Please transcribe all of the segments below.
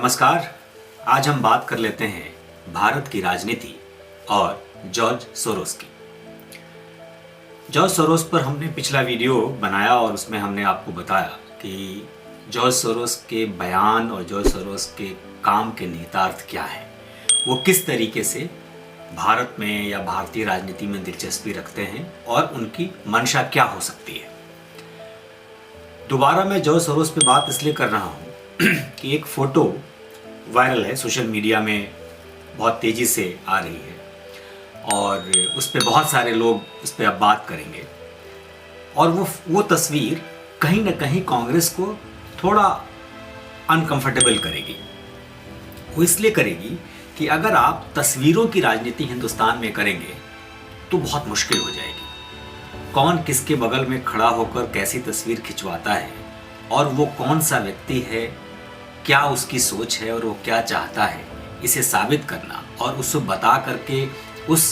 नमस्कार। आज हम बात कर लेते हैं भारत की राजनीति और जॉर्ज सोरोस की। जॉर्ज सोरोस पर हमने पिछला वीडियो बनाया और उसमें हमने आपको बताया कि जॉर्ज सोरोस के बयान और जॉर्ज सोरोस के काम के निहितार्थ क्या है, वो किस तरीके से भारत में या भारतीय राजनीति में दिलचस्पी रखते हैं और उनकी मंशा क्या हो सकती है। दोबारा मैं जॉर्ज सोरोस पे बात इसलिए कर रहा हूँ कि एक फ़ोटो वायरल है, सोशल मीडिया में बहुत तेज़ी से आ रही है और उस पर बहुत सारे लोग उस पर अब बात करेंगे और वो तस्वीर कहीं ना कहीं कांग्रेस को थोड़ा अनकंफर्टेबल करेगी। वो इसलिए करेगी कि अगर आप तस्वीरों की राजनीति हिंदुस्तान में करेंगे तो बहुत मुश्किल हो जाएगी। कौन किसके बगल में खड़ा होकर कैसी तस्वीर खिंचवाता है और वो कौन सा व्यक्ति है, क्या उसकी सोच है और वो क्या चाहता है, इसे साबित करना और उसको बता करके उस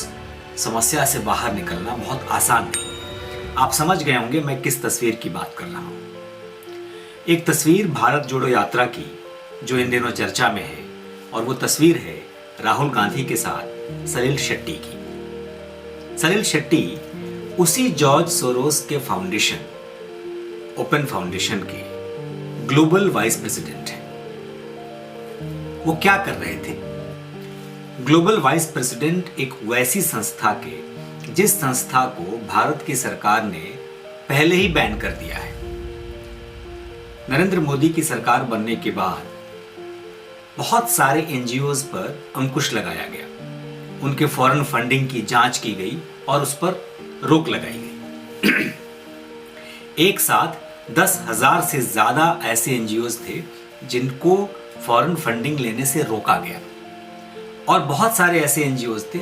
समस्या से बाहर निकलना बहुत आसान नहीं है। आप समझ गए होंगे मैं किस तस्वीर की बात कर रहा हूँ। एक तस्वीर भारत जोड़ो यात्रा की जो इन दिनों चर्चा में है और वो तस्वीर है राहुल गांधी के साथ सलिल शेट्टी की। सलिल शेट्टी उसी जॉर्ज सोरोस के फाउंडेशन, ओपन फाउंडेशन के ग्लोबल वाइस प्रेसिडेंट हैं। वो क्या कर रहे थे? ग्लोबल वाइस प्रेसिडेंट एक वैसी संस्था के जिस संस्था को भारत की सरकार ने पहले ही बैन कर दिया है। नरेंद्र मोदी की सरकार बनने के बाद बहुत सारे एनजीओज पर अंकुश लगाया गया, उनके फॉरेन फंडिंग की जांच की गई और उस पर रोक लगाई गई। एक साथ 10,000 से ज्यादा ऐसे एनजीओज थे जिनको फॉरेन फंडिंग लेने से रोका गया और बहुत सारे ऐसे एनजीओज थे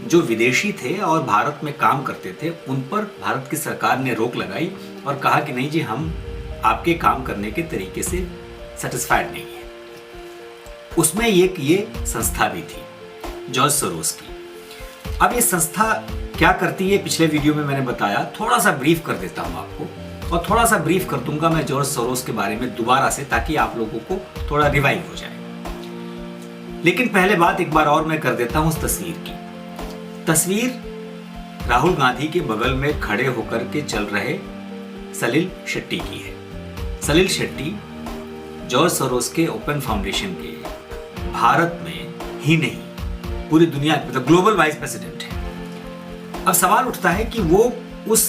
जो विदेशी थे और भारत में काम करते थे। उन पर भारत की सरकार ने रोक लगाई और कहा कि नहीं जी, हम आपके काम करने के तरीके से सेटिस्फाइड नहीं है। उसमें ये संस्था भी थी जॉर्ज सोरोस की। अब ये संस्था क्या करती है पिछले वीडियो में मैंने बताया, थोड़ा सा ब्रीफ कर देता हूं आपको और थोड़ा सा ब्रीफ कर दूंगा मैं जॉर्ज सोरोस के बारे में दोबारा से, ताकि आप लोगों को थोड़ा रिवाइव हो जाए। लेकिन पहले बात एक बार और मैं कर देता हूं उस तस्वीर की। तस्वीर राहुल गांधी के बगल में खड़े होकर के चल रहे सलिल शेट्टी की है। सलिल शेट्टी जॉर्ज सोरोस के ओपन फाउंडेशन के भारत में ही नहीं पूरी दुनिया में ग्लोबल वाइस प्रेसिडेंट है। अब सवाल उठता है कि वो उस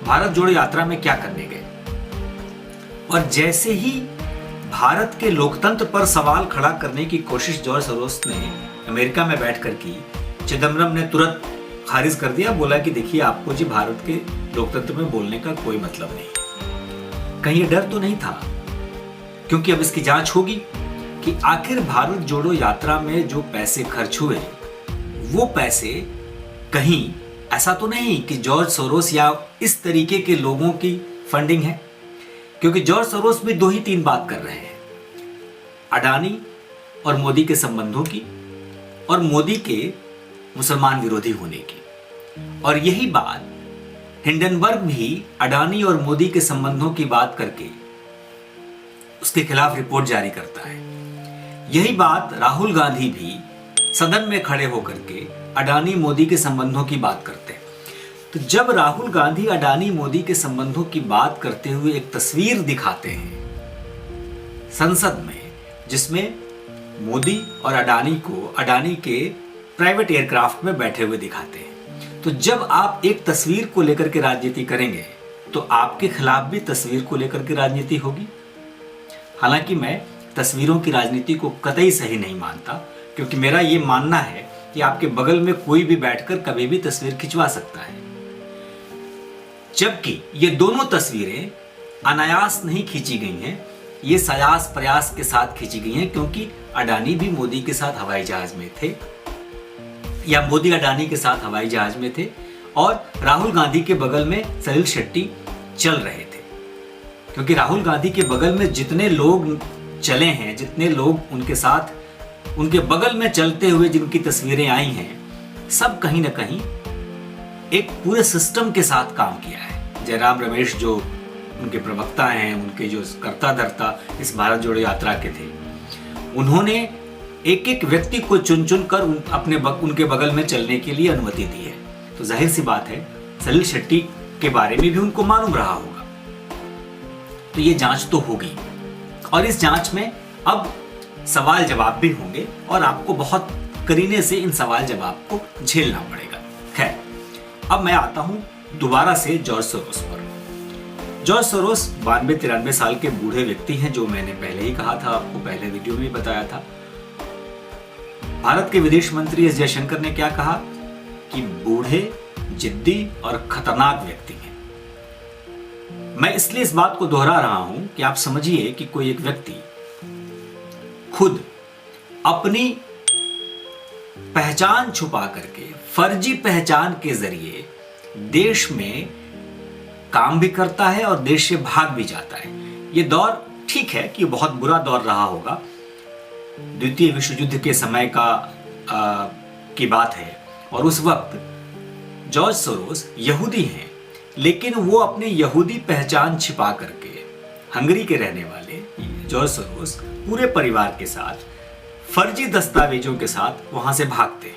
भारत जोड़ो यात्रा में क्या करने गए, और जैसे ही भारत के लोकतंत्र पर सवाल खड़ा करने की कोशिश जॉर्ज सोरोस ने अमेरिका में बैठकर की, चिदम्बरम ने तुरंत खारिज कर दिया, बोला कि देखिए आपको जी भारत के लोकतंत्र में बोलने का कोई मतलब नहीं। कहीं ये डर तो नहीं था, क्योंकि अब इसकी जांच होगी कि आखिर भारत जोड़ो यात्रा में जो पैसे खर्च हुए वो पैसे कहीं ऐसा तो नहीं कि जॉर्ज सोरोस या इस तरीके के लोगों की फंडिंग है, क्योंकि जॉर्ज सोरोस भी 2 ही 3 बात कर रहे हैं, अडानी और मोदी के संबंधों की और मोदी के मुसलमान विरोधी होने की। और यही बात हिंडनबर्ग भी अडानी और मोदी के संबंधों की बात करके उसके खिलाफ रिपोर्ट जारी करता है। यही बात राहुल गांधी भी सदन में खड़े होकर के अडानी मोदी के संबंधों की बात करते हैं। तो जब राहुल गांधी अडानी मोदी के संबंधों की बात करते हुए एक तस्वीर दिखाते हैं संसद में, जिसमें मोदी और अडानी को अडानी के प्राइवेट एयरक्राफ्ट में बैठे हुए दिखाते हैं, तो जब आप एक तस्वीर को लेकर के राजनीति करेंगे तो आपके खिलाफ भी तस्वीर को लेकर के राजनीति होगी। हालांकि मैं तस्वीरों की राजनीति को कतई सही नहीं मानता, क्योंकि मेरा ये मानना है कि आपके बगल में कोई भी बैठकर कभी भी तस्वीर खिंचवा सकता है, जबकि ये दोनों तस्वीरें अनायास नहीं खींची गई हैं, ये सयास प्रयास के साथ खींची गई हैं, क्योंकि अडानी भी मोदी के साथ हवाई जहाज में थे या मोदी अडानी के साथ हवाई जहाज में थे और राहुल गांधी के बगल में सलिल शेट्टी चल रहे थे। क्योंकि राहुल गांधी के बगल में जितने लोग चले हैं, जितने लोग उनके साथ उनके बगल में चलते हुए जिनकी तस्वीरें आई हैं, सब कहीं ना कहीं एक पूरे सिस्टम के साथ काम किया है। जयराम रमेश जो उनके प्रवक्ता हैं, उनके जो कर्ता धर्ता इस भारत जोड़ो यात्रा के थे, उन्होंने एक एक व्यक्ति को चुन चुन कर उनके बगल में चलने के लिए अनुमति दी है। तो जाहिर सी बात है सलिल शेट्टी के बारे में भी उनको मालूम रहा होगा। तो ये जांच तो होगी और इस जांच में अब सवाल जवाब भी होंगे और आपको बहुत करीने से इन सवाल जवाब को झेलना पड़ेगा। खैर, अब मैं आता हूं दोबारा से जॉर्ज सोरोस पर। जॉर्ज सोरोस 92-93 साल के बूढ़े व्यक्ति हैं, जो मैंने पहले ही कहा था, आपको पहले वीडियो में भी बताया था। भारत के विदेश मंत्री एस जयशंकर ने क्या कहा कि बूढ़े, जिद्दी और खतरनाक व्यक्ति हैं। मैं इसलिए इस बात को दोहरा रहा हूं कि आप समझिए कि कोई एक व्यक्ति खुद अपनी पहचान छुपा करके, फर्जी पहचान के जरिए देश में काम भी करता है और देश से भाग भी जाता है। ये दौर ठीक है कि बहुत बुरा दौर रहा होगा, द्वितीय विश्व युद्ध के समय की बात है, और उस वक्त जॉर्ज सोरोस यहूदी हैं, लेकिन वो अपने यहूदी पहचान छिपा करके हंगरी के रहने वाले जॉर्ज सोरोस पूरे परिवार के साथ फर्जी दस्तावेजों के साथ वहां से भागते हैं।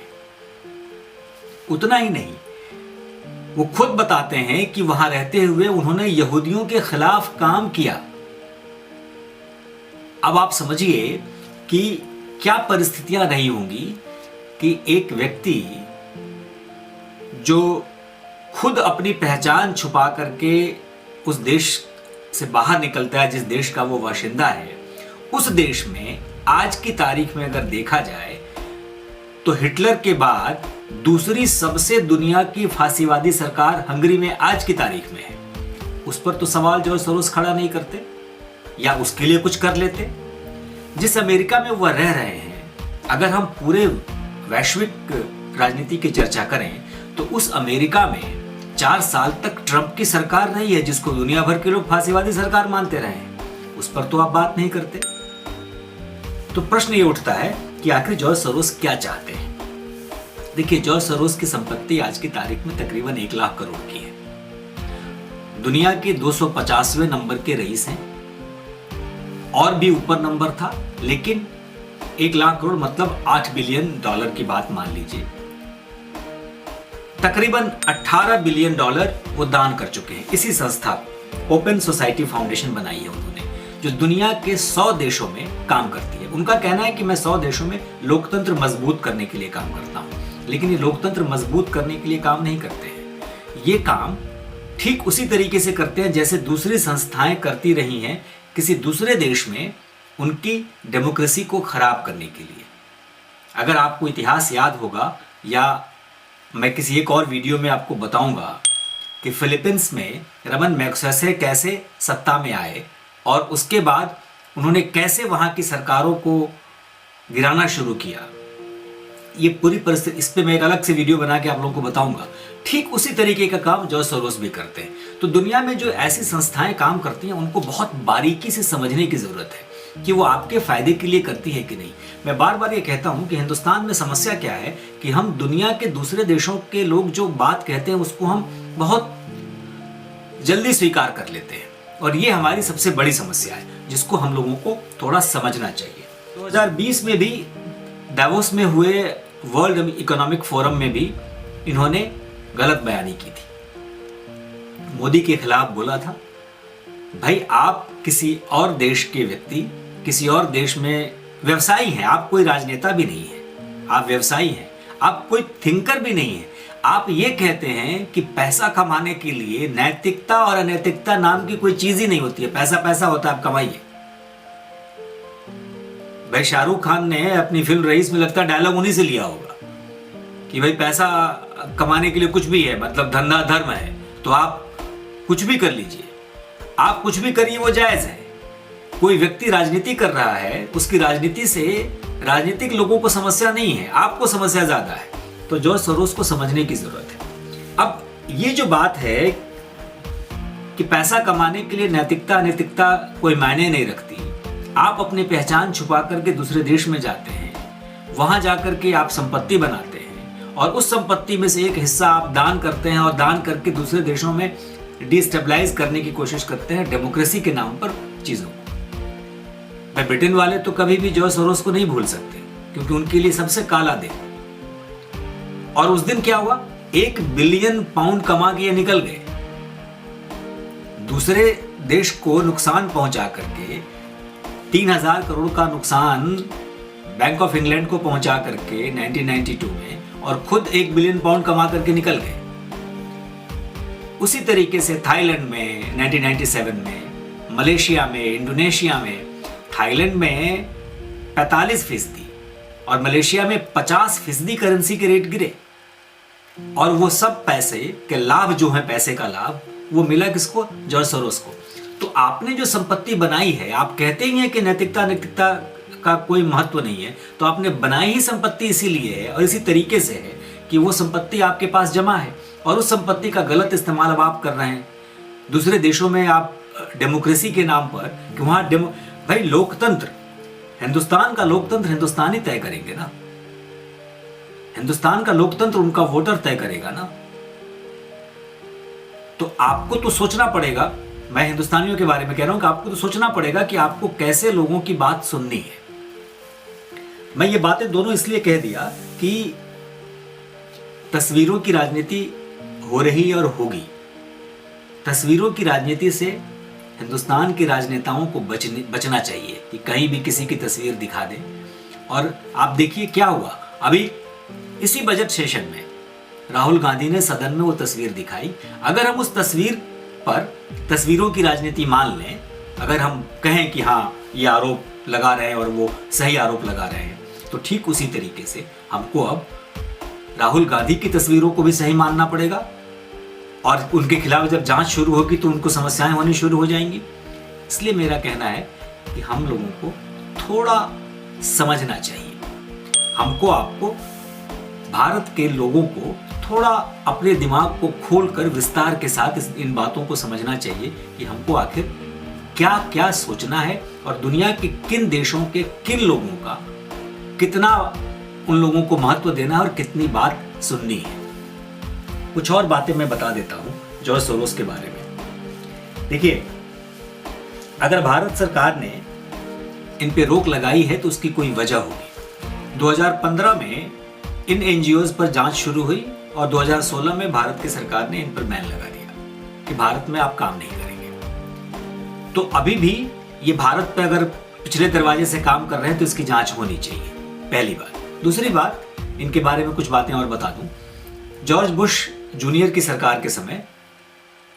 उतना ही नहीं, वो खुद बताते हैं कि वहां रहते हुए उन्होंने यहूदियों के खिलाफ काम किया। अब आप समझिए कि क्या परिस्थितियां रही होंगी कि एक व्यक्ति जो खुद अपनी पहचान छुपा करके उस देश से बाहर निकलता है जिस देश का वो बाशिंदा है, उस देश में आज की तारीख में अगर देखा जाए तो हिटलर के बाद दूसरी सबसे दुनिया की फांसीवादी सरकार हंगरी में आज की तारीख में है। उस पर तो सवाल जॉर्ज सोरोस खड़ा नहीं करते या उसके लिए कुछ कर लेते। जिस अमेरिका में वह रह रहे हैं, अगर हम पूरे वैश्विक राजनीति की चर्चा करें तो उस अमेरिका में 4 साल तक ट्रंप की सरकार रही है, जिसको दुनिया भर के लोग फांसीवादी सरकार मानते रहे हैं। उस पर तो आप बात नहीं करते। तो प्रश्न ये उठता है कि आखिर जॉर्ज सोरोस क्या चाहते हैं। देखिए, जॉर्ज सोरोस की संपत्ति आज की तारीख में तकरीबन 1 लाख करोड़ की है। दुनिया के 250वें नंबर के रईस हैं, और भी ऊपर नंबर था, लेकिन 1 लाख करोड़ मतलब $8 बिलियन की बात मान लीजिए। तकरीबन $18 बिलियन वो दान कर चुके हैं। इसी संस्था ओपन सोसाइटी फाउंडेशन बनाई है उन्होंने, जो दुनिया के 100 देशों में काम करती है। उनका कहना है कि मैं 100 देशों में लोकतंत्र मजबूत करने के लिए काम करता हूं, लेकिन ये लोकतंत्र मजबूत करने के लिए काम नहीं करते हैं। ये काम ठीक उसी तरीके से करते हैं जैसे दूसरी संस्थाएं करती रही हैं किसी दूसरे देश में उनकी डेमोक्रेसी को खराब करने के लिए। अगर आपको इतिहास याद होगा, या मैं किसी एक और वीडियो में आपको बताऊंगा कि फिलीपींस में रमन मैग्सेसे कैसे सत्ता में आए और उसके बाद उन्होंने कैसे वहां की सरकारों को गिराना शुरू किया। ये पूरी परिस्थिति, इस पे मैं एक अलग से वीडियो बना के आप लोगों को बताऊंगा। ठीक उसी तरीके का काम जॉर्ज सोरोस भी करते हैं। तो दुनिया में जो ऐसी संस्थाएं काम करती हैं उनको बहुत बारीकी से समझने की जरूरत है कि वो आपके फायदे के लिए करती है कि नहीं। मैं बार बार ये कहता हूं कि हिंदुस्तान में समस्या क्या है कि हम दुनिया के दूसरे देशों के लोग जो बात कहते हैं उसको हम बहुत जल्दी स्वीकार कर लेते हैं, और ये हमारी सबसे बड़ी समस्या है जिसको हम लोगों को थोड़ा समझना चाहिए। 2020 में भी दावोस में हुए वर्ल्ड इकोनॉमिक फोरम में भी इन्होंने गलत बयानी की थी। मोदी के खिलाफ बोला था, भाई आप किसी और देश के व्यक्ति, किसी और देश में व्यवसायी हैं, आप कोई राजनेता भी नहीं है, आप व्यवसायी हैं, आप कोई थिंकर भी नहीं है। आप ये कहते हैं कि पैसा कमाने के लिए नैतिकता और अनैतिकता नाम की कोई चीज ही नहीं होती है, पैसा पैसा होता है, आप कमाइए। भाई शाहरुख खान ने अपनी फिल्म रईस में लगता डायलॉग उन्हीं से लिया होगा कि भाई पैसा कमाने के लिए कुछ भी है, मतलब धंधा धर्म है, तो आप कुछ भी कर लीजिए, आप कुछ भी करिए, वो जायज है। कोई व्यक्ति राजनीति कर रहा है, उसकी राजनीति से राजनीतिक लोगों को समस्या नहीं है, आपको समस्या ज्यादा है। तो जॉर्ज सोरोस को समझने की जरूरत है। अब ये जो बात है कि पैसा कमाने के लिए नैतिकता अनैतिकता कोई मायने नहीं रखती, आप अपनी पहचान छुपा करके दूसरे देश में जाते हैं, वहां जाकर के आप संपत्ति बनाते हैं और उस संपत्ति में से एक हिस्सा आप दान करते हैं और दान करके दूसरे देशों में डिस्टेबलाइज करने की कोशिश करते हैं डेमोक्रेसी के नाम पर चीजों को। भाई ब्रिटेन वाले तो कभी भी जॉर्ज सोरोस को नहीं भूल सकते, क्योंकि उनके लिए सबसे काला दिन। और उस दिन क्या हुआ, 1 बिलियन पाउंड कमा के ये निकल गए। दूसरे देश को नुकसान पहुंचा करके 3000 करोड़ का नुकसान बैंक ऑफ इंग्लैंड को पहुंचा करके 1992 में, और खुद 1 बिलियन पाउंड कमा करके निकल गए। उसी तरीके से थाईलैंड में 1997 में, मलेशिया में, इंडोनेशिया में, थाईलैंड में 45% और मलेशिया में 50% करेंसी के रेट गिरे। और वो सब पैसे के लाभ जो है, पैसे का लाभ, वो मिला किसको? जॉर्ज सोरोस को। तो आपने जो संपत्ति बनाई है, आप कहते ही हैं कि नैतिकता का कोई महत्व नहीं है, तो आपने बनाई ही संपत्ति इसीलिए है और इसी तरीके से है कि वो संपत्ति आपके पास जमा है, और उस संपत्ति का गलत इस्तेमाल अब आप कर रहे हैं। दूसरे देशों में आप डेमोक्रेसी के नाम पर, कि वहां भाई लोकतंत्र, हिंदुस्तान का लोकतंत्र हिंदुस्तानी तय करेंगे ना, हिंदुस्तान का लोकतंत्र उनका वोटर तय करेगा ना। तो आपको तो सोचना पड़ेगा, मैं हिंदुस्तानियों के बारे में कह रहा हूं कि आपको तो सोचना पड़ेगा कि आपको कैसे लोगों की बात सुननी है। मैं ये बातें दोनों इसलिए कह दिया कि तस्वीरों की राजनीति हो रही और होगी। तस्वीरों की राजनीति से हिंदुस्तान के राजनेताओं को बचना चाहिए कि कहीं भी किसी की तस्वीर दिखा दें। और आप देखिए क्या हुआ, अभी इसी बजट सेशन में राहुल गांधी ने सदन में वो तस्वीर दिखाई। अगर हम उस तस्वीर पर तस्वीरों की राजनीति मान लें, अगर हम कहें कि हाँ ये आरोप लगा रहे हैं और वो सही आरोप लगा रहे हैं, तो ठीक उसी तरीके से हमको अब राहुल गांधी की तस्वीरों को भी सही मानना पड़ेगा। और उनके खिलाफ जब जांच शुरू होगी तो उनको समस्याएं होनी शुरू हो जाएंगी। इसलिए मेरा कहना है कि हम लोगों को थोड़ा समझना चाहिए, हमको आपको, भारत के लोगों को थोड़ा अपने दिमाग को खोलकर विस्तार के साथ इन बातों को समझना चाहिए कि हमको आखिर क्या क्या सोचना है और दुनिया के किन देशों के किन लोगों का कितना उन लोगों को महत्व देना है और कितनी बात सुननी है। कुछ और बातें मैं बता देता हूं जॉर्ज सोरोस के बारे में। देखिए, अगर भारत सरकार ने इन पे रोक लगाई है तो उसकी कोई वजह होगी। 2015 में इन एनजीओज पर जांच शुरू हुई और 2016 में भारत की सरकार ने इन पर बैन लगा दिया कि भारत में आप काम नहीं करेंगे। तो अभी भी ये भारत पे अगर पिछले दरवाजे से काम कर रहे हैं तो इसकी जांच होनी चाहिए, पहली बात। दूसरी बात, इनके बारे में कुछ बातें और बता दूं। जॉर्ज बुश जूनियर की सरकार के समय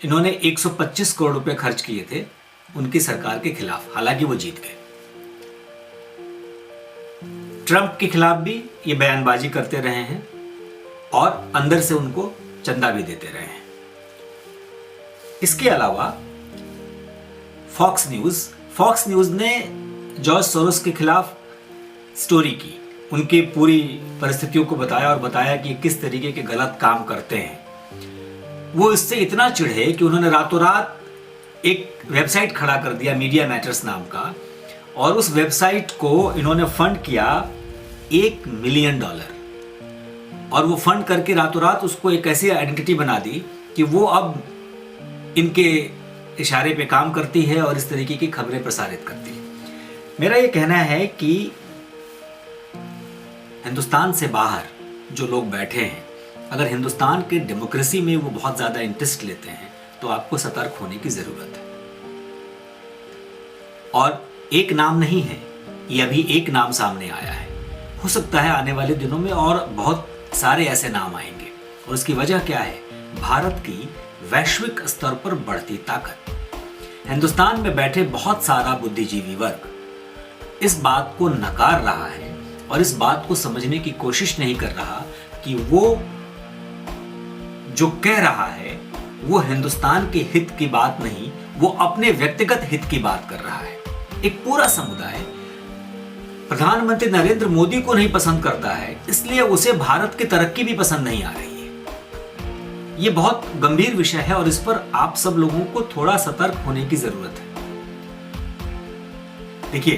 इन्होंने 125 करोड़ रुपए खर्च किए थे उनकी सरकार के खिलाफ, हालांकि वो जीत गए। ट्रंप के खिलाफ भी ये बयानबाजी करते रहे हैं और अंदर से उनको चंदा भी देते रहे हैं। इसके अलावा फॉक्स न्यूज ने जॉर्ज सोरोस के खिलाफ स्टोरी की, उनकी पूरी परिस्थितियों को बताया और बताया कि किस तरीके के गलत काम करते हैं। वो इससे इतना चिढ़े कि उन्होंने रातों रात एक वेबसाइट खड़ा कर दिया, मीडिया मैटर्स नाम का, और उस वेबसाइट को इन्होंने फंड किया $1 मिलियन। और वो फंड करके रातों रात उसको एक ऐसी आइडेंटिटी बना दी कि वो अब इनके इशारे पे काम करती है और इस तरीके की खबरें प्रसारित करती है। मेरा ये कहना है कि हिंदुस्तान से बाहर जो लोग बैठे हैं, अगर हिंदुस्तान के डेमोक्रेसी में वो बहुत ज़्यादा इंटरेस्ट लेते हैं तो आपको सतर्क होने की ज़रूरत है। और एक नाम नहीं है, ये अभी एक नाम सामने आया है, हो सकता है आने वाले दिनों में और बहुत सारे ऐसे नाम आएंगे। और उसकी वजह क्या है? भारत की वैश्विक स्तर पर बढ़ती ताकत। हिंदुस्तान में बैठे बहुत सारा बुद्धिजीवी वर्ग इस बात को नकार रहा है और इस बात को समझने की कोशिश नहीं कर रहा कि वो जो कह रहा है वो हिंदुस्तान के हित की बात नहीं, वो अपने व्यक्तिगत हित की बात कर रहा है। एक पूरा समुदाय प्रधानमंत्री नरेंद्र मोदी को नहीं पसंद करता है, इसलिए उसे भारत की तरक्की भी पसंद नहीं आ रही है। ये बहुत गंभीर विषय है और इस पर आप सब लोगों को थोड़ा सतर्क होने की जरूरत है। देखिए,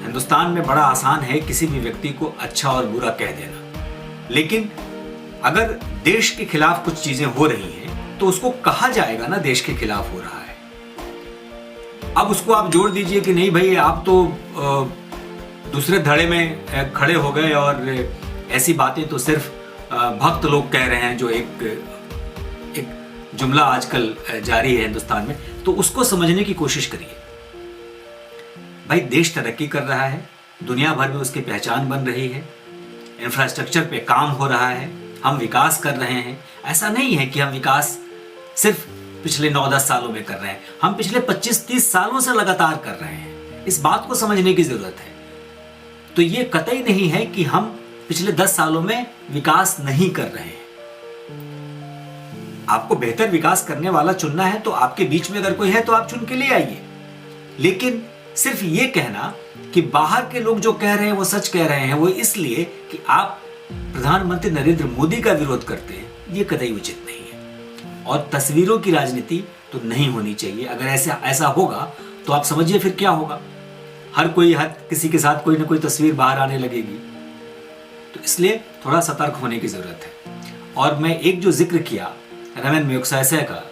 हिंदुस्तान में बड़ा आसान है किसी भी व्यक्ति को अच्छा और बुरा कह देना, लेकिन अगर देश के खिलाफ कुछ चीजें हो रही हैं तो उसको कहा जाएगा ना देश के खिलाफ हो रहा है। अब उसको आप जोड़ दीजिए कि नहीं भाई आप तो दूसरे धड़े में खड़े हो गए और ऐसी बातें तो सिर्फ भक्त लोग कह रहे हैं, जो एक जुमला आजकल जारी है हिंदुस्तान में, तो उसको समझने की कोशिश करिए। भाई देश तरक्की कर रहा है, दुनिया भर में उसकी पहचान बन रही है, इंफ्रास्ट्रक्चर पे काम हो रहा है, हम विकास कर रहे हैं। ऐसा नहीं है कि हम विकास सिर्फ पिछले 9-10 सालों में कर रहे हैं, हम पिछले 25-30 सालों से लगातार कर रहे हैं। इस बात को समझने की जरूरत है। तो ये कतई नहीं है कि हम पिछले 10 सालों में विकास नहीं कर रहे हैं। आपको बेहतर विकास करने वाला चुनना है तो आपके बीच में अगर कोई है तो आप चुन के ले आइए। लेकिन सिर्फ ये कहना कि बाहर के लोग जो कह रहे हैं वो सच कह रहे हैं, वो इसलिए कि आप प्रधानमंत्री नरेंद्र मोदी का विरोध करते हैं, ये कतई उचित नहीं है। और तस्वीरों की राजनीति तो नहीं होनी चाहिए। अगर ऐसा होगा तो आप समझिए फिर क्या होगा। हर किसी के साथ कोई ना कोई तस्वीर बाहर आने लगेगी। तो इसलिए थोड़ा सतर्क होने की जरूरत है। और मैं एक जो जिक्र किया रमन मैगसेसे का,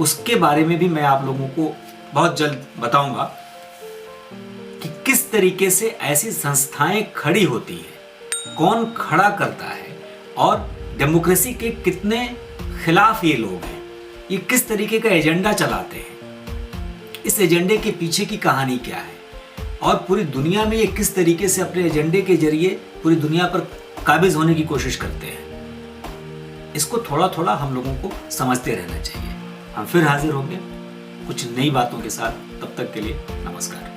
उसके बारे में भी मैं आप लोगों को बहुत जल्द बताऊंगा कि किस तरीके से ऐसी संस्थाएं खड़ी होती हैं, कौन खड़ा करता है, और डेमोक्रेसी के कितने खिलाफ ये लोग हैं, ये किस तरीके का एजेंडा चलाते हैं, इस एजेंडे के पीछे की कहानी क्या है, और पूरी दुनिया में ये किस तरीके से अपने एजेंडे के जरिए पूरी दुनिया पर काबिज होने की कोशिश करते हैं। इसको थोड़ा थोड़ा हम लोगों को समझते रहना चाहिए। हम फिर हाजिर होंगे कुछ नई बातों के साथ। तब तक के लिए नमस्कार।